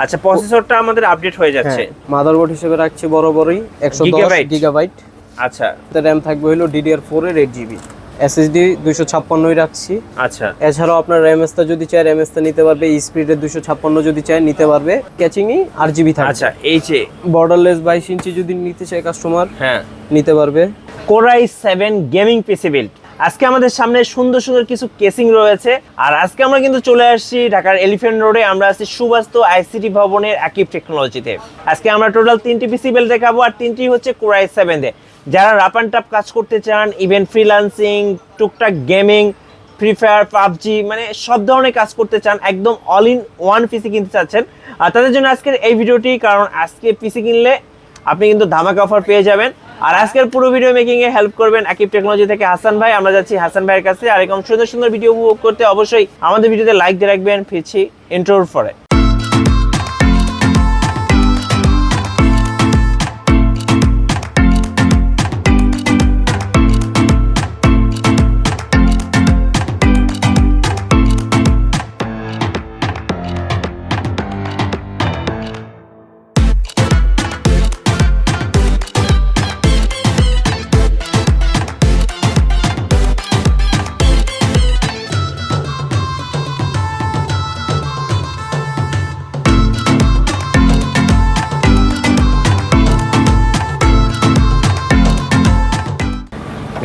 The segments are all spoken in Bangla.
আচ্ছা, প্রসেসরটা আমাদের আপডেট হয়ে যাচ্ছে। মাদারবোর্ড হিসেবে রাখছি বরাবরই 110 গিগাবাইট। আচ্ছা, র‍্যাম থাকবে হলো DDR4 এর 8GB, SSD 256 রাখছি। আচ্ছা, এছাড়াও আপনার র্যামএসটা যদি চায় র্যামএসটা নিতে পারবে, স্পিডের 256 যদি চায় নিতে পারবে, ক্যাচিংই 8GB থাকবে। আচ্ছা, এই যে বর্ডারলেস 22 ইঞ্চি যদি নিতে চায় কাস্টমার নিতে পারবে। Core i7 gaming PC build. আজকে আমাদের সামনে সুন্দর সুন্দর কিছু কেসিং রয়েছে, আর আজকে আমরা কিন্তু চলে আসছি ঢাকার এলিফ্যান্ট রোডে। আমরা আছি সুবাস্তু আইসিটি ভবনের আকিব টেকনোলজিতে। আজকে আমরা টোটাল 3টি পিসি বিল্ড দেখাবো, আর 3টি হচ্ছে Core i7 দিয়ে। যারা রাপ অ্যান্ড টাপ কাজ করতে চান, ইভেন্ট ফ্রিল্যান্সিং, টুকটাক গেমিং, ফ্রি ফায়ার, পাবজি, মানে সব ধরনের কাজ করতে চান, একদম অল ইন ওয়ান পিসি কিনতে চাচ্ছেন, আর তাদের জন্য আজকের এই ভিডিওটি। কারণ আজকে পিসি কিনলে আপনি কিন্তু ধামাকা অফার পেয়ে যাবেন। আর আজকের পুরো ভিডিও মেকিং এ হেল্প করবেন আকিব টেকনোলজি থেকে হাসান ভাই। আমরা যাচ্ছি হাসান ভাইয়ের কাছে। আর এরকম সুন্দর সুন্দর ভিডিও উপভোগ করতে অবশ্যই আমাদের ভিডিওতে লাইক দিয়ে রাখবেন। ফিরছি ইন্ট্রোর পরে।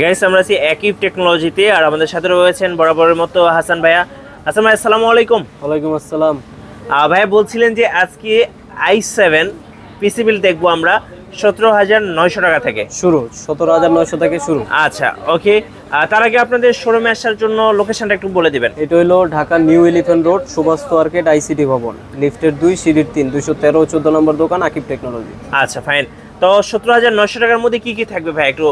গাইস, আমরা আছি আকিব টেকনোলজিতে, আর আমাদের সাথে রয়েছেন বরাবরের মতো হাসান ভাইয়া। হাসান ভাই, আসসালামু আলাইকুম। ওয়ালাইকুম আসসালাম। ভাইয়া বলছিলেন যে আজকে i7 পিসি বিল্ড দেখবো আমরা 17,900 টাকা থেকে শুরু, 17,900 থেকে শুরু। আচ্ছা, ওকে। তার আগে আপনাদের শোরুমে আসার জন্য লোকেশনটা একটু বলে দিবেন। এটা হলো Dhaka new elephant road, Suvastu arcade, ICT ভবন, লিফটের 2, সিঁড়ির 3, 213 14 নম্বর দোকান, আকিব টেকনোলজি। আচ্ছা, ফাইন। তো 17,900 টাকার মধ্যে কি কি থাকবে ভাই একটু?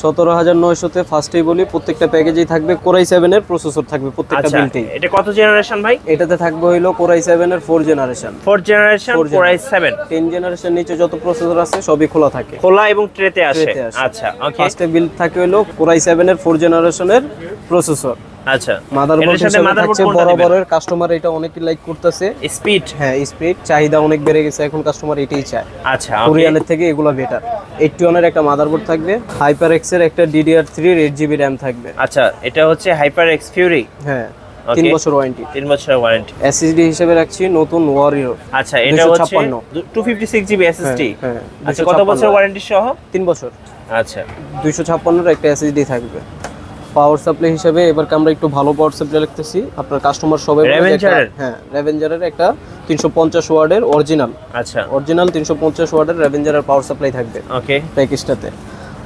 17,900-তে ফার্স্টেই বলি, প্রত্যেকটা প্যাকেজেই থাকবে Core i7 এর প্রসেসর থাকবে প্রত্যেকটা বিল্ডেই। এটা কত জেনারেশন ভাই? এটাতে থাকবে হলো Core i7 এর 4 generation. 4 generation Core i7। 10 generation নিচে যত প্রসেসর আছে সবই খোলা থাকে, খোলা এবং ট্রেতে আসে। আচ্ছা, ওকে। ফার্স্টে বিল্ড থাকে হলো Core i7 এর 4 জেনারেশনের প্রসেসর। আচ্ছা, মাদারবোর্ড থাকছে বরাবরের। কাস্টমার এটা অনেকই লাইক করতেছে, স্পিড। হ্যাঁ, স্পিড চাহিদা অনেক বেড়ে গেছে, এখন কাস্টমার এটাই চায়। আচ্ছা, কোরিয়ানের থেকে এগুলো বেটার। 81 এর একটা মাদারবোর্ড থাকবে, HyperX এর একটা DDR3 এর 8GB RAM থাকবে। আচ্ছা, এটা হচ্ছে HyperX Fury। হ্যাঁ, 3 বছর ওয়ারেন্টি। 3 বছরের ওয়ারেন্টি। SSD হিসেবে রাখছি নতুন ওয়ারিয়র। আচ্ছা, এটা হচ্ছে 256GB SSD। হ্যাঁ, আচ্ছা, কত বছর ওয়ারেন্টি সহ? 3 বছর। আচ্ছা, 256 এর একটা SSD থাকবে। পাওয়ার সাপ্লাই হিসেবে এবার আমরা একটু ভালো পাওয়ার সাপ্লাই লিখতেছি, আপনার কাস্টমার সবাই রেভেঞ্জারের। হ্যাঁ, রেভেঞ্জারের একটা 350 ওয়াটের অরিজিনাল। আচ্ছা, অরিজিনাল 350 ওয়াটের রেভেঞ্জারের পাওয়ার সাপ্লাই থাকবে ওকে প্যাকেজটাতে।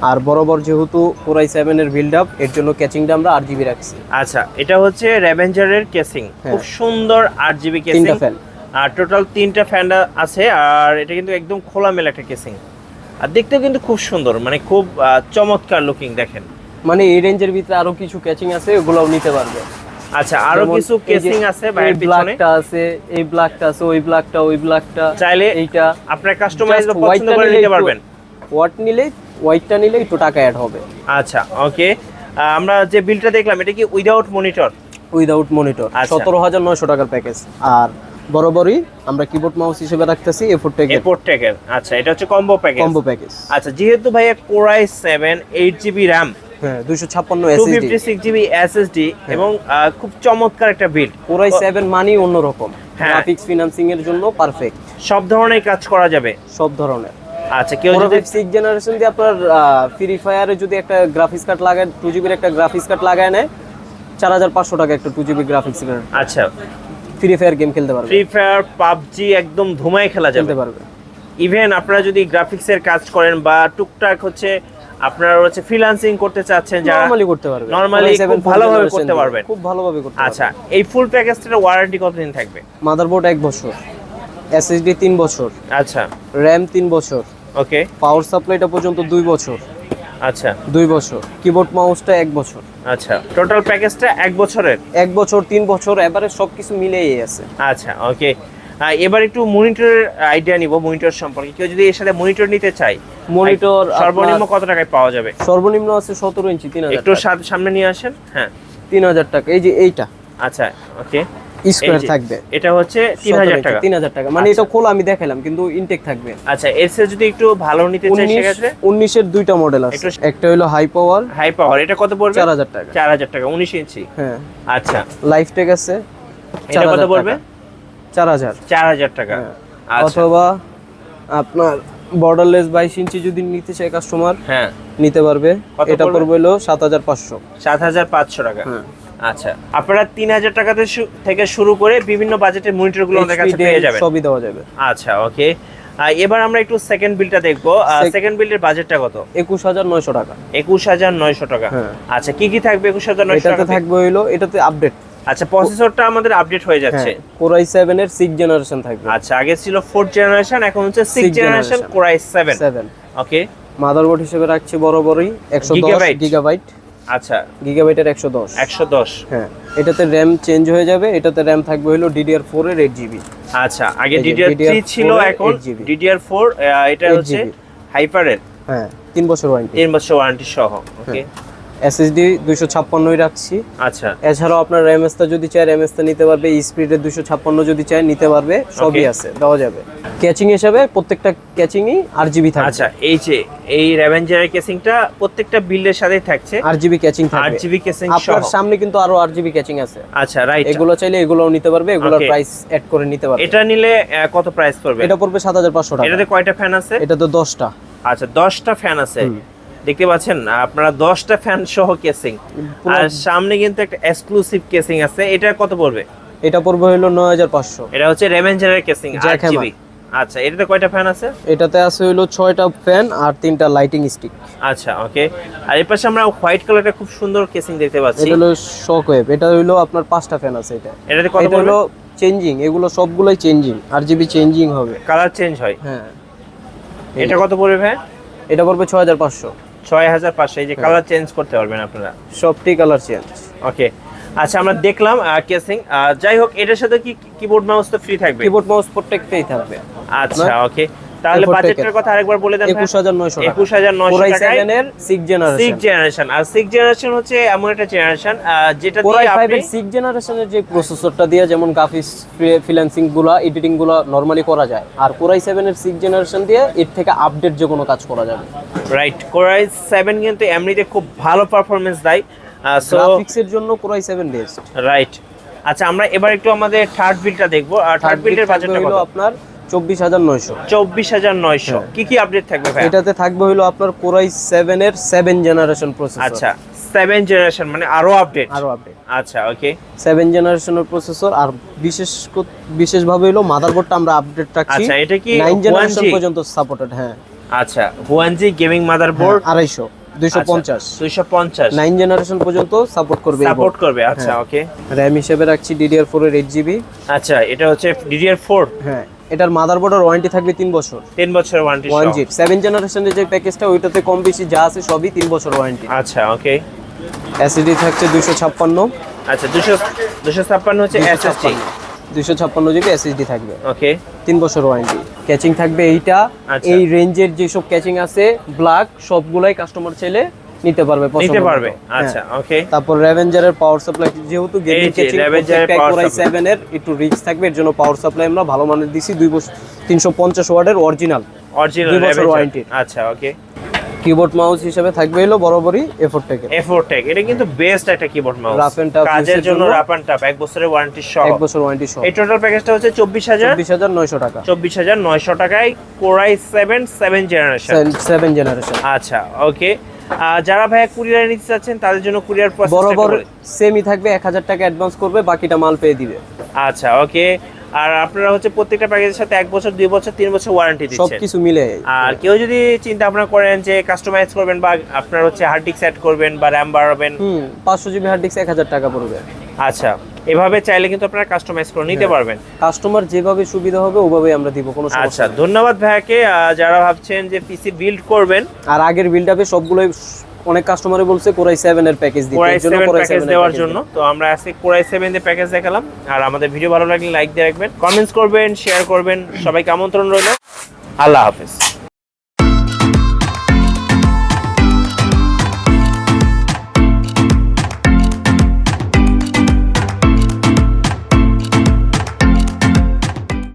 আর বরাবর যেহেতু Core i7 এর বিল্ড আপ, এর জন্য ক্যাচিংটা আমরা 8GB রাখছি। আচ্ছা, এটা হচ্ছে রেভেঞ্জারের কেসিং, খুব সুন্দর 8GB কেসিং। 3টা ফ্যান, আর টোটাল 3টা ফ্যান আছে। আর এটা কিন্তু একদম খোলামেলা একটা কেসিং, আর দেখতেও কিন্তু খুব সুন্দর, মানে খুব চমৎকার লুকিং। দেখেন, মানে এই রেঞ্জের ভিতরে আরো কিছু ক্যাচিং আছে, ওগুলোও নিতে পারবে। আচ্ছা, আরো কিছু কেসিং আছে, বাইরের পিছনে ব্ল্যাকটা আছে, এই ব্ল্যাকটা আছে, ওই ব্ল্যাকটা, ওই ব্ল্যাকটা, চাইলে এইটা আপনার কাস্টমাইজ পছন্দ করে নিতে পারবেন। হোয়াইট নিলে, হোয়াইটটা নিলে একটু টাকা অ্যাড হবে। আচ্ছা, ওকে। আমরা যে বিলটা দেখলাম, এটা কি উইদাউট মনিটর? উইদাউট মনিটর, 17,900 টাকার প্যাকেজ। আর বরাবরই আমরা কিবোর্ড মাউস হিসেবে রাখতেছি A4 টেকের। আচ্ছা, এটা হচ্ছে কম্বো প্যাকেজ। আচ্ছা, যেহেতু ভাইয়া Core i7 8GB RAM, হ্যাঁ, 256 SSD, 256GB SSD, এবং খুব চমৎকার একটা বিল্ড। Core i7 মানেই অন্যরকম, গ্রাফিক্স ফিনান্সিং এর জন্য পারফেক্ট, সব ধরনের কাজ করা যাবে, সব ধরনের। আচ্ছা, কেউ যদি 6 জেনারেশন দিয়ে আপনার ফ্রি ফায়ারে যদি একটা গ্রাফিক্স কার্ড লাগায়, 2GB এর একটা গ্রাফিক্স কার্ড লাগায় নেয়, 4,500 টাকা একটা 2GB গ্রাফিক্স কার্ড। আচ্ছা, ফ্রি ফায়ার গেম খেলতে পারবে, ফ্রি ফায়ার, পাবজি একদম ধুমায় খেলা যেতে পারবে। ইভেন আপনারা যদি গ্রাফিক্সের কাজ করেন বা টুকটাক হচ্ছে আপনারা হচ্ছে ফ্রিল্যান্সিং করতে চাচ্ছেন, যারা নরমালি করতে পারবে, নরমালি খুব ভালোভাবে করতে পারবেন, খুব ভালোভাবে করতে পারবে। আচ্ছা, এই ফুল প্যাকেজটার ওয়ারেন্টি কতদিন থাকবে? মাদারবোর্ড 1 বছর, SSD 3 বছর, আচ্ছা, RAM 3 বছর, ওকে। পাওয়ার সাপ্লাইটা পর্যন্ত 2 বছর। আচ্ছা, 2 বছর। কিবোর্ড মাউসটা 1 বছর। আচ্ছা, টোটাল প্যাকেজটা 1 বছরের। 1 বছর, 3 বছর, এবারে সবকিছু মিলেই আছে। আচ্ছা, ওকে। এবার একটু মনিটরের আইডিয়া নিব, মনিটর সম্পর্কে। কেউ যদি এর সাথে মনিটর নিতে চায়, মনিটর সর্বনিম্ন কত টাকায় পাওয়া যাবে? সর্বনিম্ন আছে 17 ইঞ্চি, 3000 একটু সামনে নিয়ে আসেন। হ্যাঁ, 3000 টাকা। এই যে এইটা। আচ্ছা, ওকে। স্কয়ার থাকবে। এটা হচ্ছে 3000 টাকা। 3000 টাকা মানে এটা খোলা আমি দেখাইলাম, কিন্তু ইনটেক থাকবে। আচ্ছা, এরসে যদি একটু ভালো নিতে চাই সেক্ষেত্রে 19 এর দুইটা মডেল আছে, একটা হলো হাই পাওয়ার। এটা কত পড়বে? 4000 টাকা। 4000 টাকা 19 ইঞ্চি। হ্যাঁ। আচ্ছা, লাইফ টেক আছে, এটা কত পড়বে? 4000 টাকা। আচ্ছা, অথবা আপনার বর্ডারলেস 22 ইঞ্চি যদি নিতে চায় কাস্টমার, হ্যাঁ নিতে পারবে। এটা পড়বে হলো 7500। 7500 টাকা। আচ্ছা, আপনারা 3000 টাকা থেকে শুরু করে বিভিন্ন বাজেটের মনিটরগুলো আমাদের কাছে পেয়ে যাবেন, সবই দেওয়া যাবে। আচ্ছা, ওকে। এবার আমরা একটু সেকেন্ড বিলটা দেখবো। সেকেন্ড বিল্ডের বাজেটটা কত? 21900 টাকা। 21900 টাকা। আচ্ছা, কি কি থাকবে 21900 টাকা? এটাতে থাকবে হলো, এটাতে আপডেট। আচ্ছা, প্রসেসরটা আমাদের আপডেট হয়ে যাচ্ছে। Core i7 এর 6 জেনারেশন থাকবে। আচ্ছা, আগে ছিল 4th জেনারেশন, এখন হচ্ছে 6 জেনারেশন Core i7। ওকে। মাদারবোর্ড হিসেবে রাখছি বরাবরই 110 গিগাবাইট। আচ্ছা, গিগাবাইটের 110। হ্যাঁ, এটাতে র‍্যাম চেঞ্জ হয়ে যাবে। এটাতে র‍্যাম থাকবে হলো DDR4 এর 8GB। আচ্ছা, আগে DDR3 ছিল, এখন DDR4। এটা হচ্ছে হাইপারের। হ্যাঁ, 3 বছর ওয়ারেন্টি। 3 বছর ওয়ারেন্টি সহ। ওকে। SSD 256 রাখছি। আচ্ছা, এছাড়াও আপনার র্যামএসটা যদি চায় র্যামএসটা নিতে পারবে, স্পিডের 256 যদি চায় নিতে পারবে, সবই আছে, দেওয়া যাবে। ক্যাচিং হিসেবে প্রত্যেকটা ক্যাচিংই RGB থাকবে। আচ্ছা, এই র্যাভেঞ্জারের কেসিংটা প্রত্যেকটা বিল্ডের সাথেই থাকছে, RGB ক্যাচিং থাকবে। RGB ক্যাচিং সহ। আপনার সামনে কিন্তু আরো RGB ক্যাচিং আছে। আচ্ছা, রাইট। এগুলো চাইলে এগুলোও নিতে পারবে, এগুলোর প্রাইস অ্যাড করে নিতে পারবে। এটা নিলে কত প্রাইস পড়বে? এটা পড়বে 7500 টাকা। এটাতে কয়টা ফ্যান আছে? এটাতে 10টা। আচ্ছা, 10টা ফ্যান আছে। দেখতে পাচ্ছেন আপনারা, 10টা ফ্যান সহ কেসিং, আর সামনে কিন্তু একটা এক্সক্লুসিভ কেসিং আছে। এটা কত পড়বে? এটা পড়বে হলো 9500। এটা হচ্ছে র্যাভেঞ্জারের কেসিং, RGB। আচ্ছা, এটাতে কয়টা ফ্যান আছে? এটাতে আছে হলো 6টা ফ্যান আর 3টা লাইটিং স্টিক। আচ্ছা, ওকে। আর এর পাশে আমরা হোয়াইট কালারটা খুব সুন্দর কেসিং দেখতে পাচ্ছি। এটা হলো শক ওয়েভ। এটা হলো আপনার 5টা ফ্যান আছে। এটাতে কত পড়বে? হলো চেঞ্জিং, এগুলো সবগুলাই চেঞ্জিং, RGB চেঞ্জিং হবে, কালার চেঞ্জ হয়। হ্যাঁ। এটা কত পড়বে ভাই? এটা পড়বে 6500। 6500। এই যে কালার চেঞ্জ করতে পারবেন আপনারা, সবটি কালার চেঞ্জ। ওকে। আচ্ছা, আমরা দেখলাম কেসিং। যাই হোক, এটার সাথে কি কিবোর্ড মাউস তো ফ্রি থাকবে? কিবোর্ড মাউস প্রত্যেকটাই থাকবে। আচ্ছা, ওকে। তাহলে বাজেটের কথা আরেকবার বলে দেন। 21900 টাকা। 21900 টাকা। Core i7 এর 6 জেনারেশন। আর 6 জেনারেশন হচ্ছে এমন একটা জেনারেশন যেটা দিয়ে Core i5 আপনি এর 6 জেনারেশনের যে প্রসেসরটা দিয়ে যেমন গ্রাফিক্স ফ্রিল্যান্সিং গুলো, এডিটিং গুলো নরমালি করা যায়, আর Core i7 এর 6 জেনারেশন দিয়ে এর থেকে আপডেট যে কোনো কাজ করা যাবে। রাইট। Core i7 কিন্তু এমনিতে খুব ভালো পারফরম্যান্স দেয়, সো গ্রাফিক্সের জন্য Core i7 বেস্ট। রাইট। আচ্ছা, আমরা এবার একটু আমাদের থার্ড বিলটা দেখবো। আর থার্ড বিল্ডের বাজেটটা কত? আপনার 24900। 24900। কি কি আপডেট থাকবে ভাই? এটাতে থাকবে হলো আপনার Core i7 এর 7 জেনারেশন প্রসেসর। আচ্ছা, 7 জেনারেশন মানে আরো আপডেট। আচ্ছা, ওকে। 7 জেনারেশনের প্রসেসর। আর বিশেষভাবে হলো মাদারবোর্ডটা আমরা আপডেট রাখছি। আচ্ছা, এটা কি 9 জেনারেশন পর্যন্ত সাপোর্টেড। হ্যাঁ। আচ্ছা, 1G গেমিং মাদারবোর্ড 250 250 9 জেনারেশন পর্যন্ত সাপোর্ট করবে। আচ্ছা, ওকে। র‍্যাম হিসেবে রাখছি DDR4 এর 8GB। আচ্ছা, এটা হচ্ছে DDR4। হ্যাঁ, এটার মাদারবোর্ডের ওয়ারেন্টি থাকবে 3 বছর। 3 বছরের ওয়ারেন্টি। 1G 7 জেনারেশনের যে প্যাকেজটা, ওইটাতে কম বেশি যা আছে সবই 3 বছর ওয়ারেন্টি। আচ্ছা, ওকে। SSD থাকছে 256। আচ্ছা, 256 হচ্ছে SSD। 256GB SSD থাকবে। ওকে। 3 বছর ওয়ারেন্টি। ক্যাচিং থাকবে এইটা। এই রেঞ্জের যেসব ক্যাচিং আছে ব্ল্যাক, সবগুলাই কাস্টমার চাইলে নিতে পারবে। আচ্ছা, ওকে। তারপর র্যাভেঞ্জারের পাওয়ার সাপ্লাই, যেহেতু গেমিং ক্যাচিং Core i7 এর একটু রিচ থাকবে, এর জন্য পাওয়ার সাপ্লাই আমরা ভালো মানের দিছি। 2 বছর 350 ওয়াটের অরিজিনাল 2 বছর ওয়ারেন্টি। আচ্ছা, ওকে। কিবোর্ড মাউস হিসেবে থাকবে হলো বরাবরই A4 টেক। এটা কিন্তু বেস্ট একটা keyboard mouse, rough and tough কাজের জন্য। রাফ এন্ড টাফ 1 বছরের ওয়ারেন্টি সহ। 1 বছর ওয়ারেন্টি সহ। এই টোটাল প্যাকেজটা হচ্ছে 24900 টাকা। 24900 টাকায় Core i7 7 জেনারেশন। আচ্ছা, ওকে। যারা ভাই কুরিয়ারে নিতে চাচ্ছেন তাদের জন্য কুরিয়ার প্রসেস বরাবর সেমই থাকবে, 1000 টাকা অ্যাডভান্স করবে, বাকিটা মাল পেয়ে দিবে। আচ্ছা, ওকে। আর আপনারা হচ্ছে প্রত্যেকটা প্যাকেজের সাথে 1 বছর 2 বছর 3 বছর ওয়ারেন্টি দিচ্ছেন, সবকিছু মিলে। আর কেউ যদি চিন্তা ভাবনা করেন যে কাস্টমাইজ করবেন বা আপনার হচ্ছে হার্ড ডিস্ক সেট করবেন বা র‍্যাম বাড়াবেন, 500GB হার্ড ডিস্ক 1000 টাকা পড়বে। আচ্ছা, এভাবে চাইলে কিন্তু আপনারা কাস্টমাইজ করে নিতে পারবেন। কাস্টমার যেভাবে সুবিধা হবে ওভাবেই আমরা দিব, কোনো সমস্যা। আচ্ছা, ধন্যবাদ ভাইয়াকে। যারা ভাবছেন যে পিসি বিল্ড করবেন, আর আগের বিল্ড আপে সবগুলোই অনেক কাস্টমারে বলছে Core i7 এর প্যাকেজ দিতে, এর জন্য Core i7 দেওয়ার জন্য। তো আমরা আজকে Core i7 এর প্যাকেজ দেখালাম। আর আমাদের ভিডিও ভালো লাগলে লাইক দিয়ে রাখবেন, কমেন্টস করবেন, শেয়ার করবেন। সবাইকে আমন্ত্রণ রইল। আল্লাহ হাফেজ।